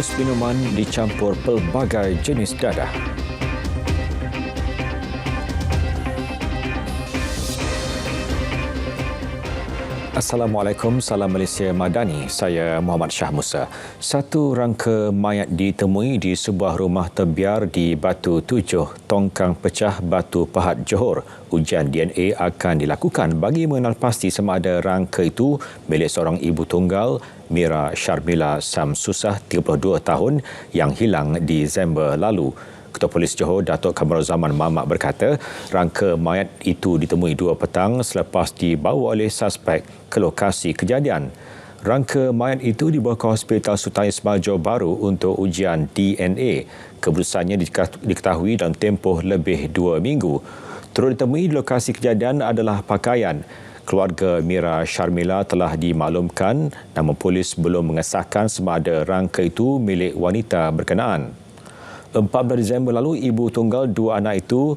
Jus minuman dicampur pelbagai jenis dadah. Assalamualaikum, salam Malaysia Madani. Saya Muhammad Shah Musa. Satu rangka mayat ditemui di sebuah rumah terbiar di Batu 7, Tongkang Pecah, Batu Pahat, Johor. Ujian DNA akan dilakukan bagi mengenal pasti sama ada rangka itu milik seorang ibu tunggal, Mira Sharmila Samsusah, 32 tahun, yang hilang di Disember lalu. Ketua Polis Johor, Datuk Kamarul Zaman Mamak berkata, rangka mayat itu ditemui 2 petang selepas dibawa oleh suspek ke lokasi kejadian. Rangka mayat itu dibawa ke Hospital Sultan Ismail Johor Bahru untuk ujian DNA. Keputusannya diketahui dalam tempoh lebih 2 minggu. Turut ditemui di lokasi kejadian adalah pakaian. Keluarga Mira Sharmila telah dimaklumkan, namun polis belum mengesahkan sama ada rangka itu milik wanita berkenaan. 14 Disember lalu, ibu tunggal 2 anak itu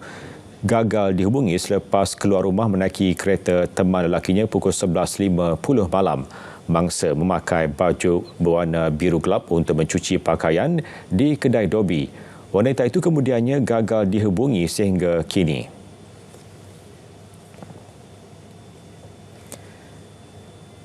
gagal dihubungi selepas keluar rumah menaiki kereta teman lelakinya pukul 11.50 malam. Mangsa memakai baju berwarna biru gelap untuk mencuci pakaian di kedai Dobi. Wanita itu kemudiannya gagal dihubungi sehingga kini.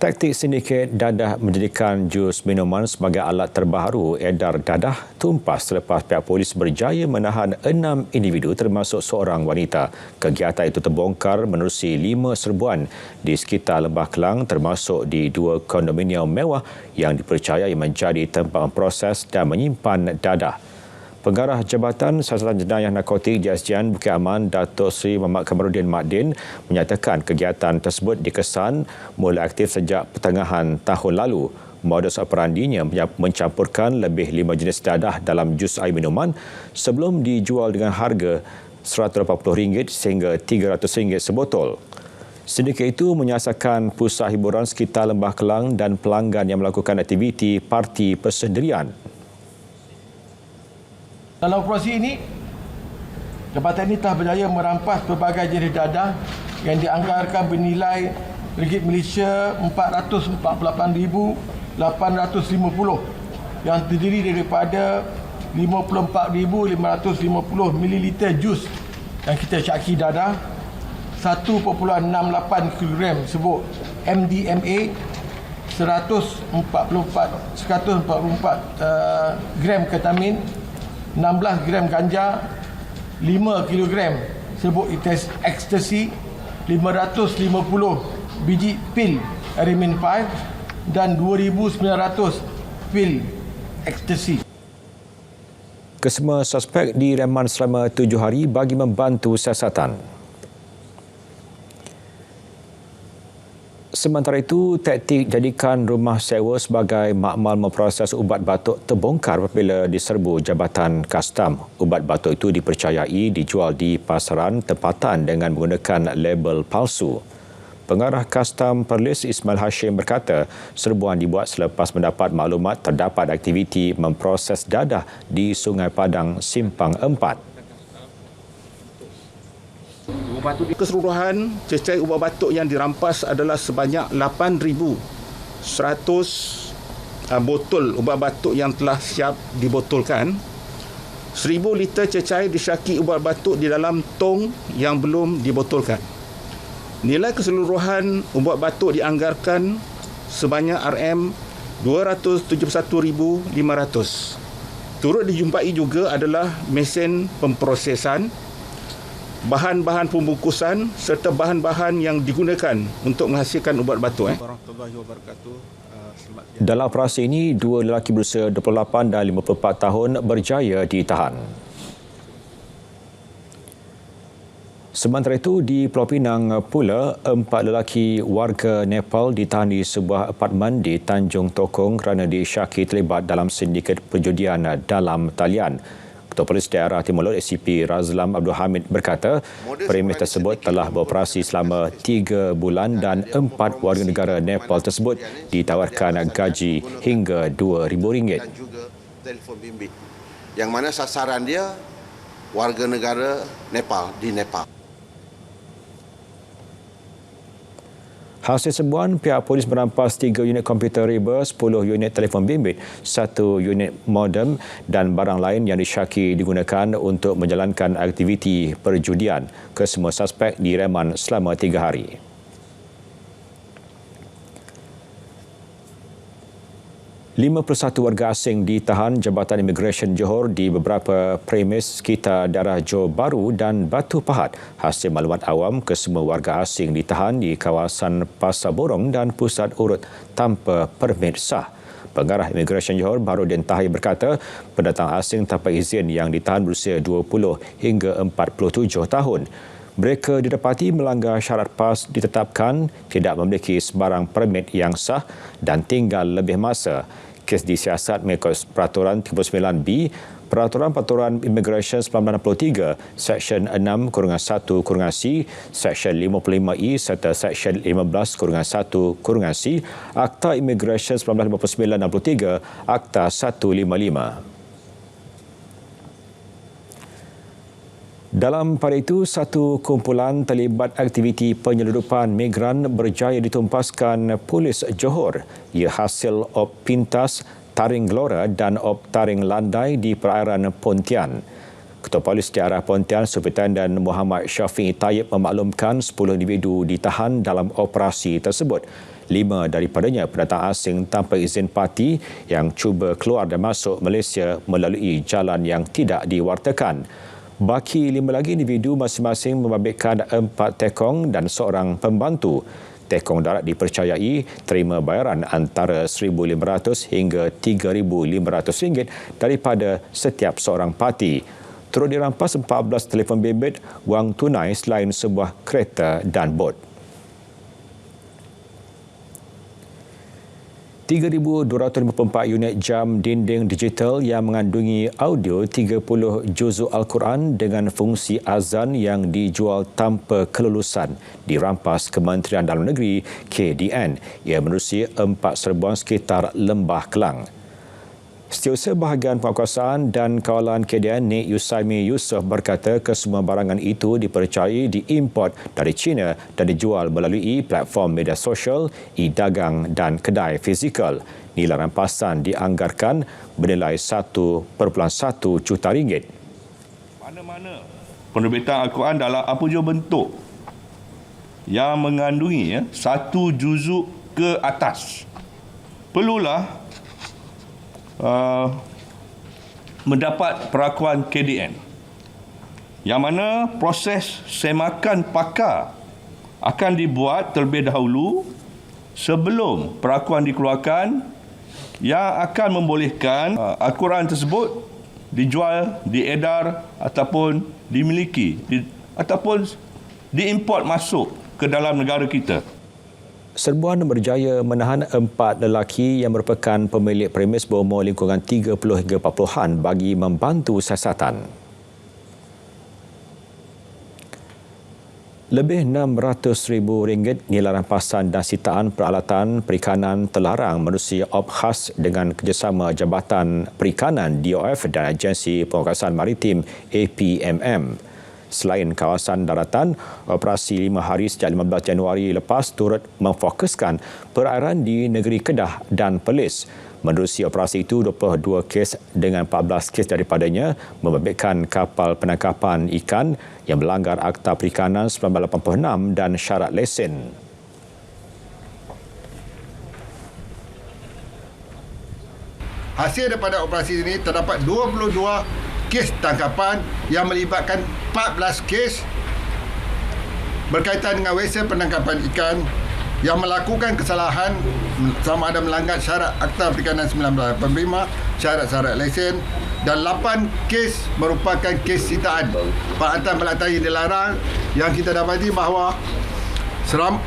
Taktik sindiket dadah menjadikan jus minuman sebagai alat terbaru edar dadah tumpas selepas pihak polis berjaya menahan 6 individu termasuk seorang wanita. Kegiatan itu terbongkar menerusi 5 serbuan di sekitar Lembah Kelang termasuk di 2 kondominium mewah yang dipercayai menjadi tempat memproses dan menyimpan dadah. Pengarah Jabatan Siasatan Jenayah Narkotik JSJN Bukit Aman, Datuk Seri Muhammad Kamaruddin Makdin menyatakan kegiatan tersebut dikesan mula aktif sejak pertengahan tahun lalu. Modus operandinya mencampurkan lebih 5 jenis dadah dalam jus air minuman sebelum dijual dengan harga RM180 sehingga RM300 sebotol. Sindiket itu menyasarkan pusat hiburan sekitar Lembah Kelang dan pelanggan yang melakukan aktiviti parti persendirian. Dalam operasi ini, jabatan ini telah berjaya merampas pelbagai jenis dadah yang dianggarkan bernilai ringgit Malaysia 448,850 yang terdiri daripada 54,550 ml jus yang kita syaki dadah, 1.68 kg sebut MDMA, 144 gram ketamin, 16 gram ganja, 5 kg serbuk ekstasi, 550 biji pil Arimin 5 dan 2,900 pil ekstasi. Kesemua suspek direman selama 7 hari bagi membantu siasatan. Sementara itu, taktik jadikan rumah sewa sebagai makmal memproses ubat batuk terbongkar apabila diserbu Jabatan Kastam. Ubat batuk itu dipercayai dijual di pasaran tempatan dengan menggunakan label palsu. Pengarah Kastam Perlis Ismail Hashim berkata, serbuan dibuat selepas mendapat maklumat terdapat aktiviti memproses dadah di Sungai Padang Simpang 4. Keseluruhan cecair ubat batuk yang dirampas adalah sebanyak 8,100 botol ubat batuk yang telah siap dibotolkan. 1,000 liter cecair disyaki ubat batuk di dalam tong yang belum dibotolkan. Nilai keseluruhan ubat batuk dianggarkan sebanyak RM271,500. Turut dijumpai juga adalah mesin pemprosesan, bahan-bahan pembungkusan serta bahan-bahan yang digunakan untuk menghasilkan ubat batuk. Dalam operasi ini, 2 lelaki berusia 28 dan 54 tahun berjaya ditahan. Sementara itu, di Pulau Pinang pula, 4 lelaki warga Nepal ditahan di sebuah apartmen di Tanjung Tokong kerana disyaki terlibat dalam sindiket perjudian dalam talian. Ketua Polis Daerah Timur Laut ACP Razlam Abdul Hamid berkata, premis tersebut telah beroperasi selama 3 bulan dan 4 warga negara Nepal tersebut ditawarkan gaji hingga RM2,000. Dan juga telefon bimbit. Yang mana sasaran dia warga negara Nepal di Nepal. Hasil serbuan, pihak polis merampas 3 unit komputer riba, 10 unit telefon bimbit, 1 unit modem dan barang lain yang disyaki digunakan untuk menjalankan aktiviti perjudian. Kesemua suspek direman selama 3 hari. Warga asing ditahan Jabatan Imigresen Johor di beberapa premis sekitar daerah Johor Bahru dan Batu Pahat. Hasil maklumat awam, kesemua warga asing ditahan di kawasan Pasar Borong dan Pusat Urut tanpa permit sah. Pengarah Imigresen Johor Baharudin Tahir berkata, pendatang asing tanpa izin yang ditahan berusia 20 hingga 47 tahun. Mereka didapati melanggar syarat PAS ditetapkan, tidak memiliki sebarang permit yang sah dan tinggal lebih masa. Kes disiasat mengikut Peraturan 39B, Peraturan Imigresen 1963, Seksyen 6-1-C, Seksyen 55E serta Seksyen 15-1-C, Akta Imigresen 1959-63, Akta 155. Dalam pada itu, satu kumpulan terlibat aktiviti penyeludupan migran berjaya ditumpaskan polis Johor. Ia hasil op pintas, taring gelora dan op taring landai di perairan Pontian. Ketua Polis di arah Pontian, Superintendent Muhammad Syafiq Tayyib memaklumkan 10 individu ditahan dalam operasi tersebut. 5 daripadanya pendatang asing tanpa izin parti yang cuba keluar dan masuk Malaysia melalui jalan yang tidak diwartakan. Baki 5 lagi individu masing-masing membabitkan 4 tekong dan seorang pembantu. Tekong darat dipercayai terima bayaran antara RM1,500 hingga RM3,500 daripada setiap seorang parti. Turut dirampas 14 telefon bimbit, wang tunai selain sebuah kereta dan bot. 3,254 unit jam dinding digital yang mengandungi audio 30 juzuk Al-Quran dengan fungsi azan yang dijual tanpa kelulusan dirampas Kementerian Dalam Negeri KDN. Ia menerusi 4 serbuan sekitar Lembah Kelang. Setiausaha Bahagian Penguasaan dan Kawalan KDN Nik Yusaimi Yusof berkata kesemua barangan itu dipercayai diimport dari China dan dijual melalui platform media sosial, e-dagang dan kedai fizikal. Nilai rampasan dianggarkan bernilai RM1.1 juta. Mana-mana penerbitan Al-Quran dalam apa jua bentuk yang mengandungi 1 juzuk ke atas perlulah mendapat perakuan KDN, yang mana proses semakan pakar akan dibuat terlebih dahulu sebelum perakuan dikeluarkan, yang akan membolehkan Al-Quran tersebut dijual, diedar ataupun dimiliki ataupun diimport masuk ke dalam negara kita. Serbuan berjaya menahan 4 lelaki yang merupakan pemilik premis berumur lingkungan 30 hingga 40-an bagi membantu siasatan. Lebih RM600,000 nilai rampasan dan sitaan peralatan perikanan terlarang menerusi op khas dengan kerjasama Jabatan Perikanan DOF dan Agensi Penguasaan Maritim APMM. Selain kawasan daratan, operasi 5 hari sejak 15 Januari lepas turut memfokuskan perairan di negeri Kedah dan Perlis. Menerusi operasi itu, 22 kes dengan 14 kes daripadanya membabitkan kapal penangkapan ikan yang melanggar Akta Perikanan 1986 dan syarat lesen. Hasil daripada operasi ini terdapat 22 kes tangkapan yang melibatkan 14 kes berkaitan dengan wesen penangkapan ikan yang melakukan kesalahan sama ada melanggar syarat Akta Perikanan 1985, syarat-syarat lesen, dan 8 kes merupakan kes sitaan peralatan melantari dilarang yang kita dapati bahawa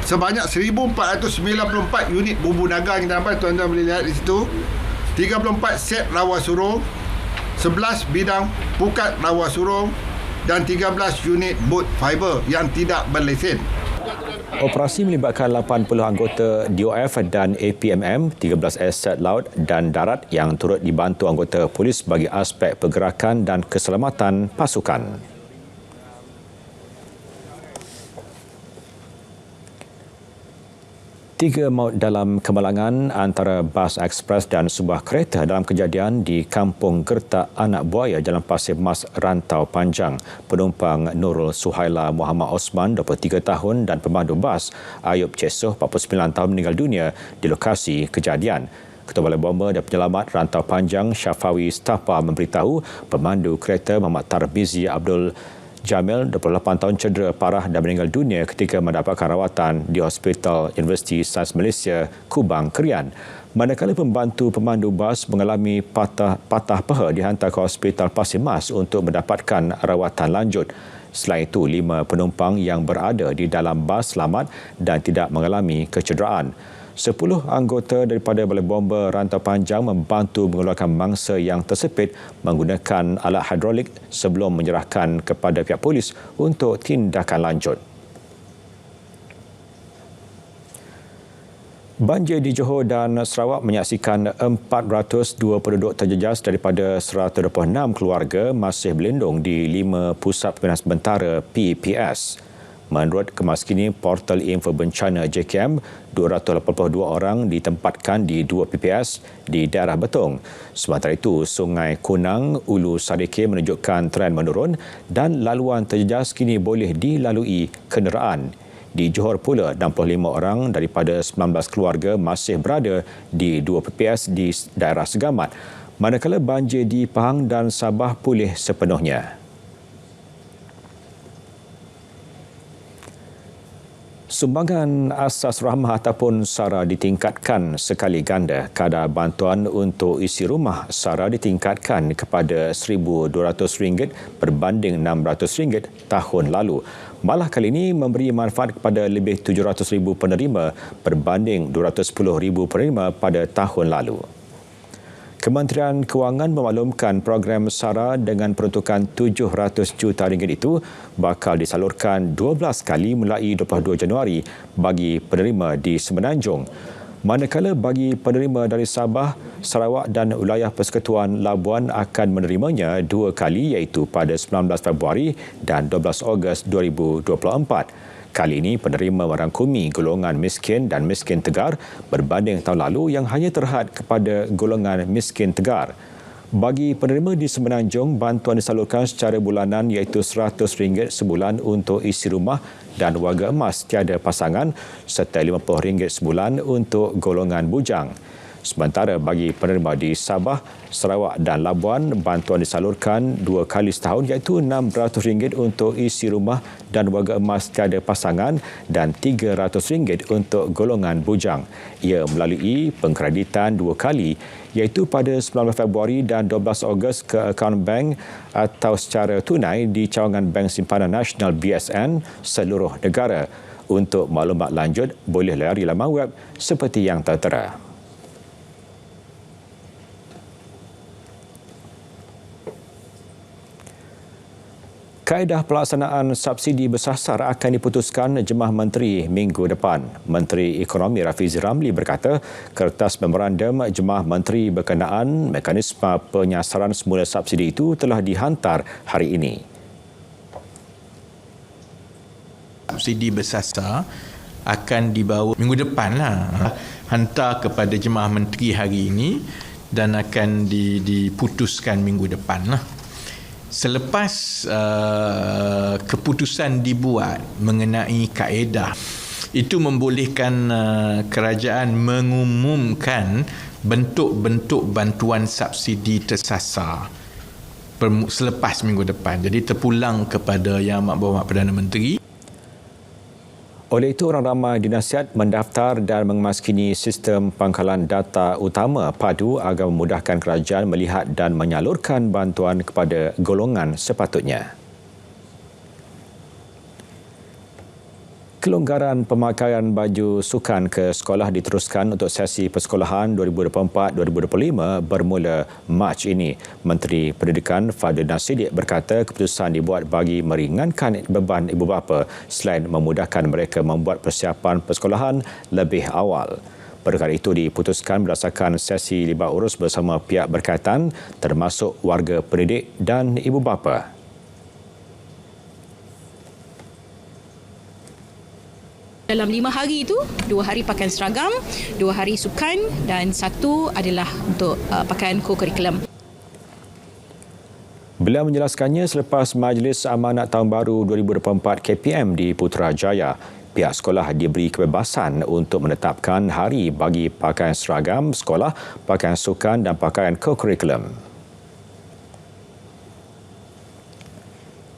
sebanyak 1,494 unit bumbu naga yang kita dapat, tuan-tuan boleh lihat di situ, 34 set rawa surung, 11 bidang pukat rawa surung dan 13 unit bot fiber yang tidak berlesen. Operasi melibatkan 80 anggota DOF dan APMM, 13 aset laut dan darat yang turut dibantu anggota polis bagi aspek pergerakan dan keselamatan pasukan. 3 maut dalam kemalangan antara bas ekspres dan sebuah kereta dalam kejadian di Kampung Gertak Anak Buaya, Jalan Pasir Mas, Rantau Panjang. Penumpang Nurul Suhaila Muhammad Osman, 23 tahun dan pemandu bas Ayub Cesoh, 49 tahun meninggal dunia di lokasi kejadian. Ketua Balai Bomba dan Penyelamat Rantau Panjang Syafawi Stapa memberitahu pemandu kereta Muhammad Tarmizi Abdul Jamil, 28 tahun cedera parah dan meninggal dunia ketika mendapatkan rawatan di Hospital Universiti Sains Malaysia, Kubang, Krian. Manakala pembantu pemandu bas mengalami patah paha dihantar ke Hospital Pasir Mas untuk mendapatkan rawatan lanjut. Selain itu, 5 penumpang yang berada di dalam bas selamat dan tidak mengalami kecederaan. 10 anggota daripada Balai Bomba Rantau Panjang membantu mengeluarkan mangsa yang tersepit menggunakan alat hidrolik sebelum menyerahkan kepada pihak polis untuk tindakan lanjut. Banjir di Johor dan Sarawak menyaksikan 402 penduduk terjejas daripada 126 keluarga masih berlindung di 5 pusat pembinaan sementara PPS. Menurut Kemaskini Portal Info Bencana JKM, 282 orang ditempatkan di 2 PPS di daerah Betong. Sementara itu, Sungai Kunang, Ulu Sadike menunjukkan tren menurun dan laluan terjejas kini boleh dilalui kenderaan. Di Johor pula, 65 orang daripada 19 keluarga masih berada di 2 PPS di daerah Segamat, manakala banjir di Pahang dan Sabah pulih sepenuhnya. Sumbangan asas rahmah ataupun SARA ditingkatkan sekali ganda. Kadar bantuan untuk isi rumah SARA ditingkatkan kepada RM1,200 berbanding RM600 tahun lalu. Malah kali ini memberi manfaat kepada lebih 700,000 penerima berbanding 210,000 penerima pada tahun lalu. Kementerian Kewangan memaklumkan program SARA dengan peruntukan RM700 juta itu bakal disalurkan 12 kali mulai 22 Januari bagi penerima di Semenanjung. Manakala bagi penerima dari Sabah, Sarawak dan wilayah Persekutuan Labuan akan menerimanya 2 kali iaitu pada 19 Februari dan 12 Ogos 2024. Kali ini penerima merangkumi golongan miskin dan miskin tegar berbanding tahun lalu yang hanya terhad kepada golongan miskin tegar. Bagi penerima di Semenanjung, bantuan disalurkan secara bulanan iaitu RM100 sebulan untuk isi rumah dan warga emas tiada pasangan serta RM50 sebulan untuk golongan bujang. Sementara bagi penerima di Sabah, Sarawak dan Labuan, bantuan disalurkan 2 kali setahun iaitu RM600 untuk isi rumah dan warga emas tiada pasangan dan RM300 untuk golongan bujang. Ia melalui pengkreditan 2 kali iaitu pada 19 Februari dan 12 Ogos ke akaun bank atau secara tunai di cawangan Bank Simpanan Nasional BSN seluruh negara. Untuk maklumat lanjut, boleh layari laman web seperti yang tertera. Kaedah pelaksanaan subsidi bersasar akan diputuskan Jemaah Menteri minggu depan. Menteri Ekonomi Rafizi Ramli berkata, kertas memorandum Jemaah Menteri berkenaan mekanisme penyasaran semula subsidi itu telah dihantar hari ini. Subsidi bersasar akan dibawa minggu depan hantar kepada Jemaah Menteri hari ini dan akan diputuskan minggu depan Selepas keputusan dibuat mengenai kaedah, itu membolehkan kerajaan mengumumkan bentuk-bentuk bantuan subsidi tersasar selepas minggu depan. Jadi terpulang kepada Yang Amat Berhormat Perdana Menteri. Oleh itu, orang ramai dinasihat mendaftar dan mengemaskini sistem pangkalan data utama padu agar memudahkan kerajaan melihat dan menyalurkan bantuan kepada golongan sepatutnya. Kelonggaran pemakaian baju sukan ke sekolah diteruskan untuk sesi persekolahan 2024-2025 bermula Mac ini. Menteri Pendidikan Fadil Nasidik berkata keputusan dibuat bagi meringankan beban ibu bapa selain memudahkan mereka membuat persiapan persekolahan lebih awal. Perkara itu diputuskan berdasarkan sesi libat urus bersama pihak berkaitan termasuk warga pendidik dan ibu bapa. Dalam 5 hari itu, 2 hari pakaian seragam, 2 hari sukan dan 1 adalah untuk pakaian co-curriculum. Beliau menjelaskannya selepas Majlis Amanat Tahun Baru 2024 KPM di Putrajaya. Pihak sekolah diberi kebebasan untuk menetapkan hari bagi pakaian seragam sekolah, pakaian sukan dan pakaian co-curriculum.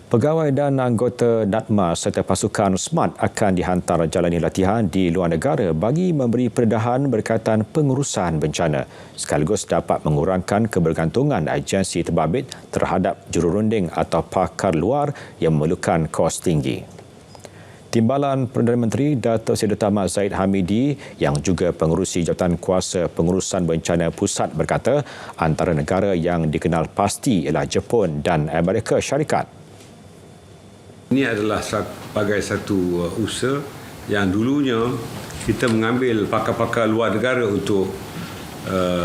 Pegawai dan anggota NATMA serta pasukan SMART akan dihantar jalani latihan di luar negara bagi memberi pendedahan berkaitan pengurusan bencana sekaligus dapat mengurangkan kebergantungan agensi terbabit terhadap jururunding atau pakar luar yang memerlukan kos tinggi. Timbalan Perdana Menteri Datuk Seri Dr. Ahmad Zahid Hamidi yang juga pengerusi Jabatan Kuasa Pengurusan Bencana Pusat berkata antara negara yang dikenal pasti ialah Jepun dan Amerika Syarikat. Ini adalah sebagai satu usaha yang dulunya kita mengambil pakar-pakar luar negara untuk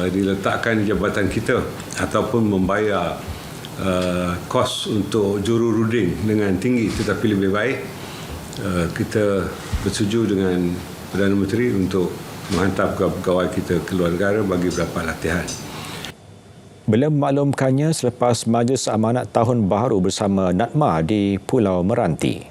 diletakkan di jabatan kita ataupun membayar kos untuk jururunding dengan tinggi, tetapi lebih baik kita bersetuju dengan Perdana Menteri untuk menghantar pegawai kita ke luar negara bagi beberapa latihan. Beliau memaklumkannya selepas Majlis Amanat Tahun Baru bersama NATMA di Pulau Meranti.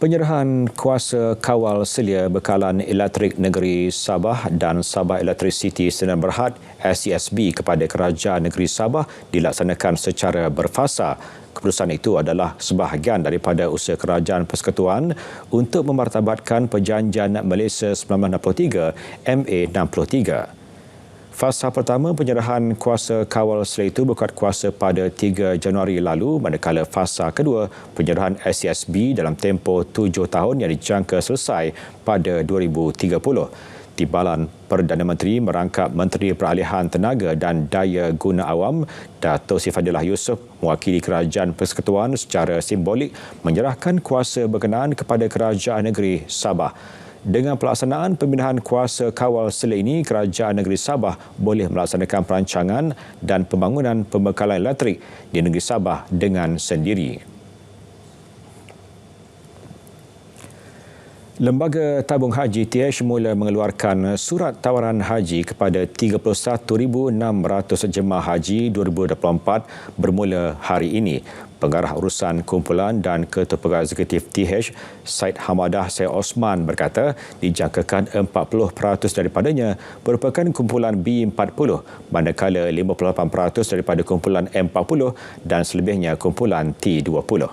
Penyerahan kuasa kawal selia bekalan elektrik negeri Sabah dan Sabah Electricity Sdn Bhd SESB kepada Kerajaan Negeri Sabah dilaksanakan secara berfasa. Keputusan itu adalah sebahagian daripada usaha Kerajaan Persekutuan untuk memartabatkan Perjanjian Malaysia 1963 MA63. Fasa pertama penyerahan kuasa kawal selia itu berkuat kuasa pada 3 Januari lalu, manakala fasa kedua penyerahan SESB dalam tempoh 7 tahun yang dijangka selesai pada 2030. Timbalan Perdana Menteri merangkap Menteri Peralihan Tenaga dan Daya Guna Awam Datuk Seri Fadilah Yusof mewakili Kerajaan Persekutuan secara simbolik menyerahkan kuasa berkenaan kepada Kerajaan Negeri Sabah. Dengan pelaksanaan pemindahan kuasa kawal selia ini, Kerajaan Negeri Sabah boleh melaksanakan perancangan dan pembangunan pembekalan elektrik di negeri Sabah dengan sendiri. Lembaga Tabung Haji TH mula mengeluarkan surat tawaran haji kepada 31,600 jemaah haji 2024 bermula hari ini. Pengarah urusan kumpulan dan Ketua Pegawai Eksekutif TH, Syed Hamadah Syed Osman berkata dijangkakan 40% daripadanya merupakan kumpulan B40, manakala 58% daripada kumpulan M40 dan selebihnya kumpulan T20.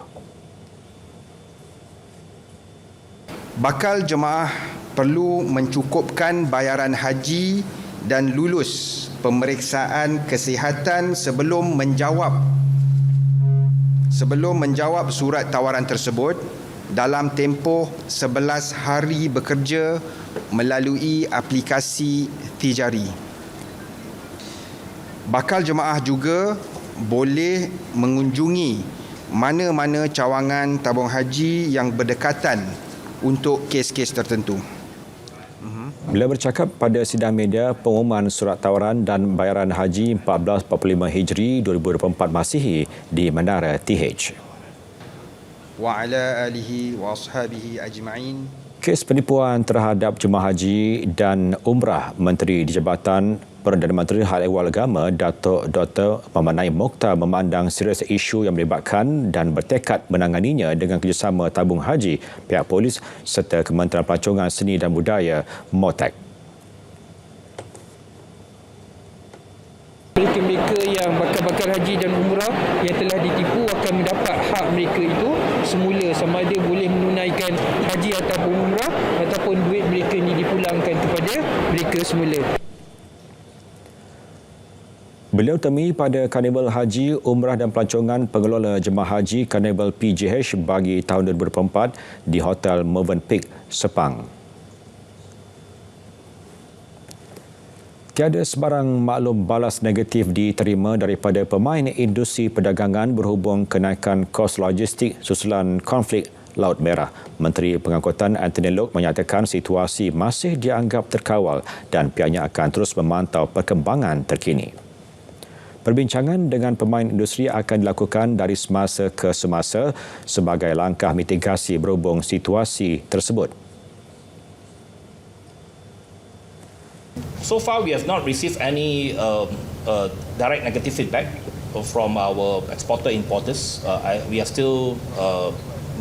Bakal jemaah perlu mencukupkan bayaran haji dan lulus pemeriksaan kesihatan sebelum menjawab surat tawaran tersebut dalam tempoh 11 hari bekerja melalui aplikasi Tijari. Bakal jemaah juga boleh mengunjungi mana-mana cawangan tabung haji yang berdekatan untuk kes-kes tertentu. Beliau bercakap pada sidang media pengumuman surat tawaran dan bayaran haji 1445 Hijri 2024 Masihi di Menara TH. Wa ala alihi wa ashabihi ajma'in. Kes penipuan terhadap jemaah haji dan umrah Menteri di Jabatan Perdana Menteri Hal Ehwal Agama Datuk Dr. Muhammad Naim Mokhtar memandang serius isu yang melibatkan dan bertekad menanganinya dengan kerjasama tabung haji, pihak polis serta Kementerian Pelancongan Seni dan Budaya MOTAK. Mereka-mereka yang bakal haji dan umrah yang telah ditipu akan mendapat hak mereka itu semula, sama ada boleh menunaikan haji ataupun umrah ataupun duit mereka ini dipulangkan kepada mereka semula. Beliau temui pada Karnival Haji, Umrah dan Pelancongan Pengelola Jemaah Haji Karnival PJH bagi tahun 2024 di Hotel Movenpick, Sepang. Tiada sebarang maklum balas negatif diterima daripada pemain industri perdagangan berhubung kenaikan kos logistik susulan konflik Laut Merah. Menteri Pengangkutan Anthony Loke menyatakan situasi masih dianggap terkawal dan pihaknya akan terus memantau perkembangan terkini. Perbincangan dengan pemain industri akan dilakukan dari semasa ke semasa sebagai langkah mitigasi berhubung situasi tersebut. So far, we have not received any direct negative feedback from our exporter-importers. We are still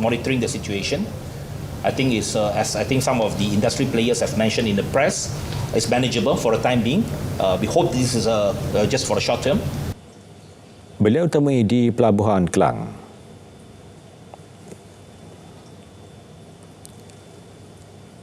monitoring the situation. I think as I think some of the industry players have mentioned in the press, it's manageable for the time being. We hope this is just for the short term. Beliau temui di Pelabuhan Kelang.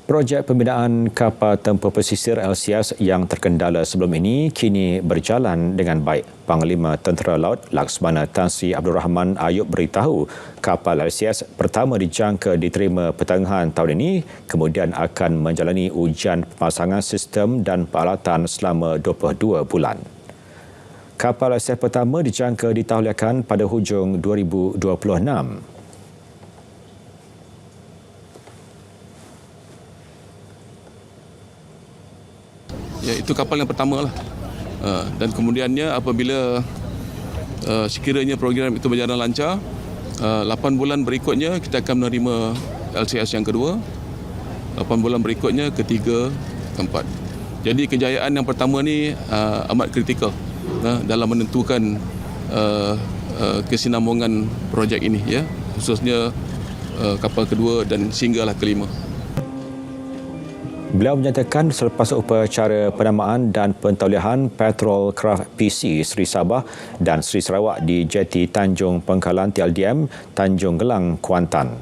Projek pembinaan kapal tempur pesisir LCS yang terkendala sebelum ini kini berjalan dengan baik. Panglima Tentera Laut Laksmana Tan Sri Abdul Rahman Ayub beritahu kapal LCS pertama dijangka diterima pertengahan tahun ini kemudian akan menjalani ujian pemasangan sistem dan peralatan selama 22 bulan. Kapal LCS pertama dijangka ditahliakan pada hujung 2026. Ya, itu kapal yang pertama lah. Dan kemudiannya apabila sekiranya program itu berjalan lancar, 8 bulan berikutnya kita akan menerima LCS yang kedua, 8 bulan berikutnya ketiga, keempat. Jadi kejayaan yang pertama ni amat kritikal dalam menentukan kesinambungan projek ini, ya, khususnya kapal kedua dan sehinggalah kelima. Beliau menyatakan selepas upacara penamaan dan pentauliahan Petrol Craft PC Seri Sabah dan Seri Sarawak di Jeti Tanjung Pengkalan TLDM, Tanjung Gelang, Kuantan.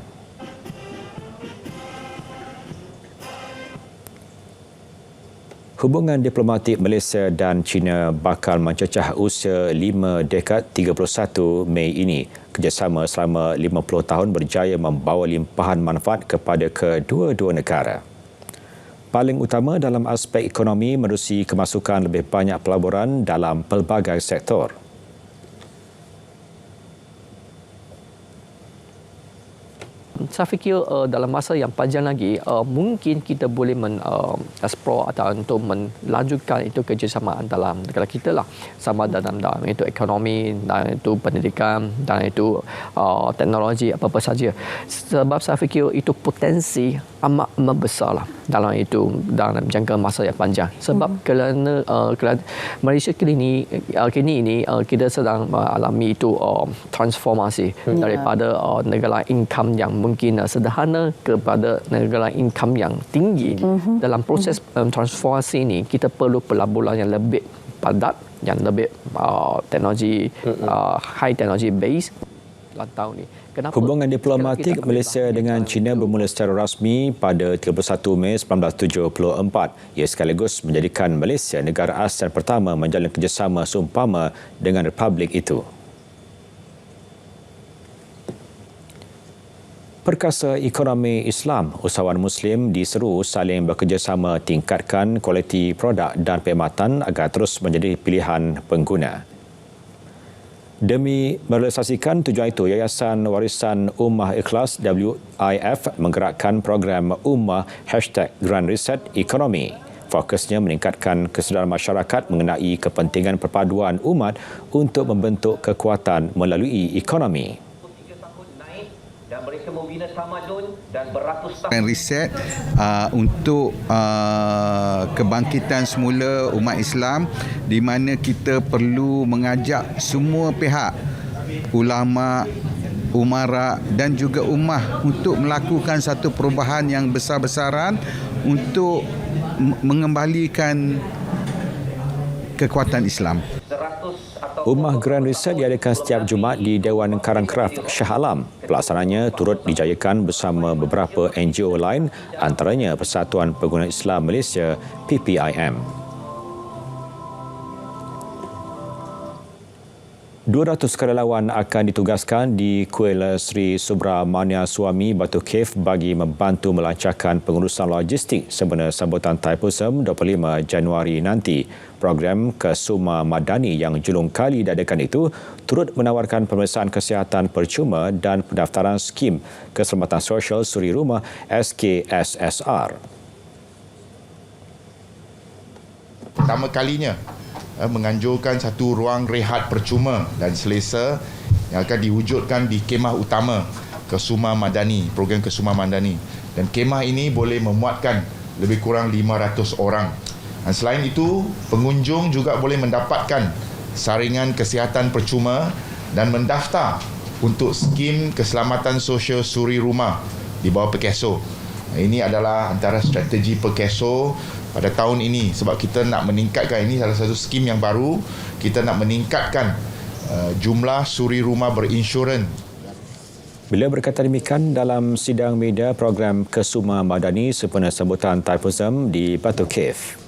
Hubungan diplomatik Malaysia dan China bakal mencecah usia 5 dekad 31 Mei ini. Kerjasama selama 50 tahun berjaya membawa limpahan manfaat kepada kedua-dua negara. Paling utama dalam aspek ekonomi menerusi kemasukan lebih banyak pelaburan dalam pelbagai sektor. Saya fikir dalam masa yang panjang lagi mungkin kita boleh explore atau untuk melanjutkan itu kerjasama antara negara kita lah, sama dalam itu ekonomi dan itu pendidikan dan itu teknologi apa-apa saja. Sebab saya fikir itu potensi amat besar lah dalam jangka masa yang panjang. Sebab kerana Malaysia kini ini kita sedang mengalami itu transformasi daripada negara income yang mungkin sederhana kepada negara income yang tinggi. Dalam proses transformasi ini kita perlu pelaburan yang lebih padat, yang lebih teknologi high technology base dalam tahun ini. Hubungan diplomatik Malaysia dengan China bermula secara rasmi pada 31 Mei 1974. Ia sekaligus menjadikan Malaysia negara ASEAN pertama menjalin kerjasama seumpama dengan republik itu. Perkasa ekonomi Islam, usahawan Muslim diseru saling bekerjasama tingkatkan kualiti produk dan perkhidmatan agar terus menjadi pilihan pengguna. Demi merealisasikan tujuan itu, Yayasan Warisan Ummah Ikhlas WIF menggerakkan program Ummah #Grand Reset Ekonomi. Fokusnya meningkatkan kesedaran masyarakat mengenai kepentingan perpaduan umat untuk membentuk kekuatan melalui ekonomi. Dan mereka membina tamadun dan beratus tahun. Grand Reset untuk kebangkitan semula umat Islam, di mana kita perlu mengajak semua pihak, ulama, umara dan juga ummah untuk melakukan satu perubahan yang besar-besaran untuk mengembalikan kekuatan Islam. Ummah Grand Reset diadakan setiap Jumaat di Dewan Karangkraf Shah Alam. Pelaksananya turut dijayakan bersama beberapa NGO lain, antaranya Persatuan Pengguna Islam Malaysia PPIM. 200 sukarelawan akan ditugaskan di Kuil Sri Subramania Swami Batu Cave bagi membantu melancarkan pengurusan logistik sempena sambutan Thaipusam 25 Januari nanti. Program Kesuma Madani yang julung kali diadakan itu turut menawarkan pemeriksaan kesihatan percuma dan pendaftaran skim keselamatan sosial suri rumah SKSSR. Pertama kalinya menganjurkan satu ruang rehat percuma dan selesa yang akan diwujudkan di kemah utama Kesuma Madani, program Kesuma Madani. Dan kemah ini boleh memuatkan lebih kurang 500 orang. Dan selain itu, pengunjung juga boleh mendapatkan saringan kesihatan percuma dan mendaftar untuk skim keselamatan sosial suri rumah di bawah Perkeso. Ini adalah antara strategi Perkeso pada tahun ini, sebab kita nak meningkatkan, ini salah satu skim yang baru, kita nak meningkatkan jumlah suri rumah berinsurans. Bila berkata demikian dalam sidang media program Kesuma Madani sempena sambutan Thaipusam di Batu Cave.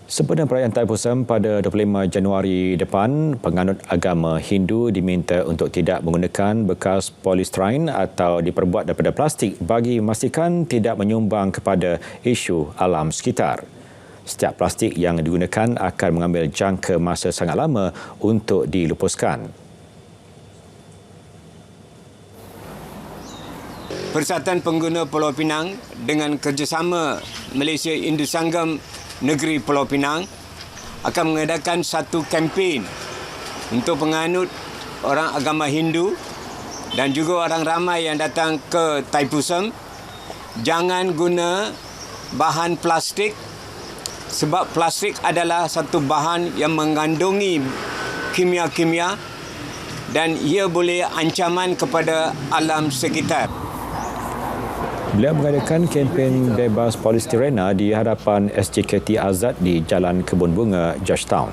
Sempena perayaan Thaipusam pada 25 Januari depan, penganut agama Hindu diminta untuk tidak menggunakan bekas polystyrene atau diperbuat daripada plastik bagi memastikan tidak menyumbang kepada isu alam sekitar. Setiap plastik yang digunakan akan mengambil jangka masa sangat lama untuk dilupuskan. Persatuan Pengguna Pulau Pinang dengan kerjasama Malaysia Hindu Sanggam Negeri Pulau Pinang akan mengadakan satu kempen untuk penganut orang agama Hindu dan juga orang ramai yang datang ke Thaipusam. Jangan guna bahan plastik sebab plastik adalah satu bahan yang mengandungi kimia-kimia dan ia boleh ancaman kepada alam sekitar. Beliau mengadakan kempen bebas polistirena di hadapan SJKT Azad di Jalan Kebun Bunga, Georgetown.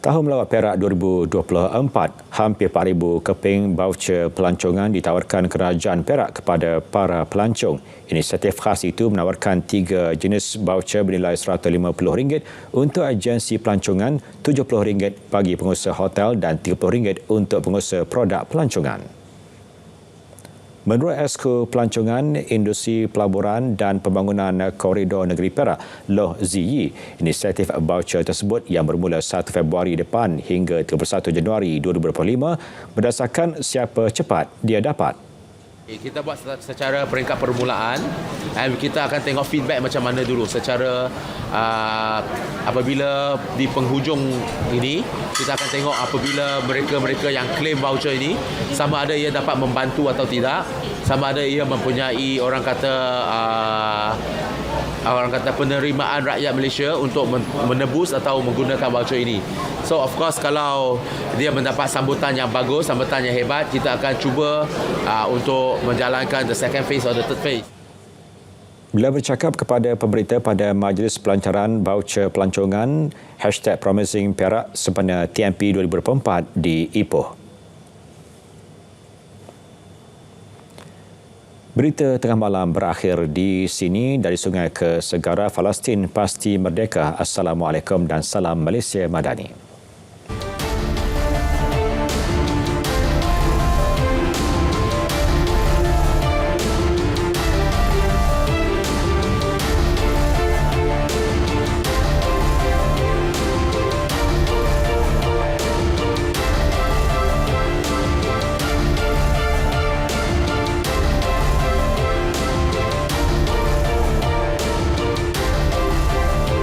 Tahun Melawat Perak 2024, hampir 4,000 keping voucher pelancongan ditawarkan Kerajaan Perak kepada para pelancong. Inisiatif khas itu menawarkan 3 jenis voucher bernilai RM150 untuk agensi pelancongan, RM70 bagi pengusaha hotel dan RM30 untuk pengusaha produk pelancongan. Menurut Esko Pelancongan, Industri Pelaburan dan Pembangunan Koridor Negeri Perak, Loh Ziyi, inisiatif voucher tersebut yang bermula 1 Februari depan hingga 31 Januari 2025 berdasarkan siapa cepat dia dapat. Kita buat secara peringkat permulaan dan kita akan tengok feedback macam mana dulu secara apabila di penghujung ini kita akan tengok apabila mereka-mereka yang claim voucher ini sama ada ia dapat membantu atau tidak, sama ada ia mempunyai orang kata penerimaan rakyat Malaysia untuk menebus atau menggunakan voucher ini. So of course kalau dia mendapat sambutan yang bagus, sambutan yang hebat, kita akan cuba untuk menjalankan the second phase or the third phase. Bila bercakap kepada pemberita pada Majlis Pelancaran Voucher Pelancongan #Promising Perak sempena TMP 2024 di Ipoh. Berita tengah malam berakhir di sini. Dari Sungai ke Segara, Palestin pasti merdeka. Assalamualaikum dan salam Malaysia Madani.